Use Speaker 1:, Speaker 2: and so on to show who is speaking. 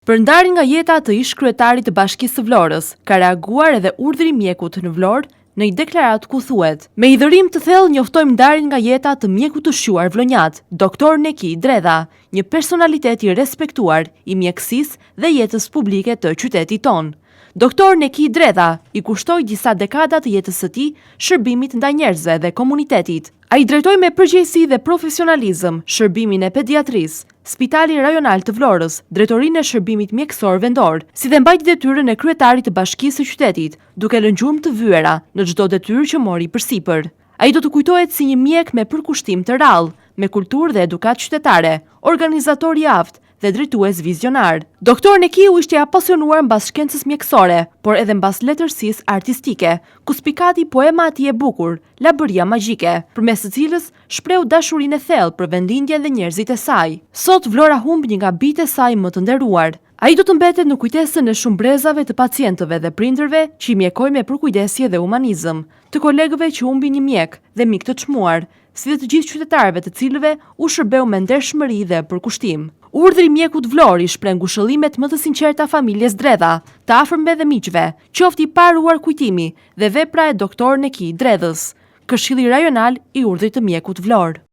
Speaker 1: Për ndarjen nga jeta të ish kryetarit të Bashkisë së Vlorës, ka reaguar edhe urdhri i mjekut në Vlorë në një deklaratë ku thuhet: "Me i dhërim të thellë njoftojmë ndarjen nga jeta të mjekut të shquar vlonjat, Doktor Neki Dredha, një personalitet i respektuar i mjekësisë dhe jetës publike të qytetit tonë. Doktor Neki Dredha i kushtoi disa dekada të jetës së tij shërbimit ndaj njerëzve dhe komunitetit. Ai drejtoi me përgjegjësi dhe profesionalizëm shërbimin e pediatrisë, Spitali Rajonal të Vlorës, Drejtorinë e Shërbimit Mjekësor Vendor, si dhe mbajti detyrën e kryetarit të Bashkisë së Qytetit, duke lënë gjurmë të vyera në çdo detyrë që mori përsipër. Ai do të kujtohet si një mjek me përkushtim të rrallë, me kulturë dhe edukat qytetare, organizator i aftë dhe drejtues vizionar. Doktor Nekiu ishte apasionuar mbas shkencës mjekësore, por edhe mbas letërsisë artistike, ku spikati poema e tij e bukur, Labëria Magjike, përmes së cilës shpreu dashurinë e thellë për vendindjen dhe njerëzit e saj. Sot Vlora humb një nga bijtë e saj më të nderuar. Ai do të mbetet në kujtesën e shumë brezave të pacientëve dhe prindërve që i mjekoi me përkujdesje dhe humanizëm, të kolegëve që humbin një mjek dhe mik të çmuar, si dhe të gjithë qytetarëve të cilëve u shërbeu me ndershmëri dhe përkushtim. Urdhri i mjekut Vlori shpreh ngushëllimet më të sinqerta familjes Dredha, të afërmve dhe miqve, qoftë i paruar kujtimi dhe vepra e Doktor Neki Dredhës. Këshilli Rajonal i urdhrit të mjekut Vlor.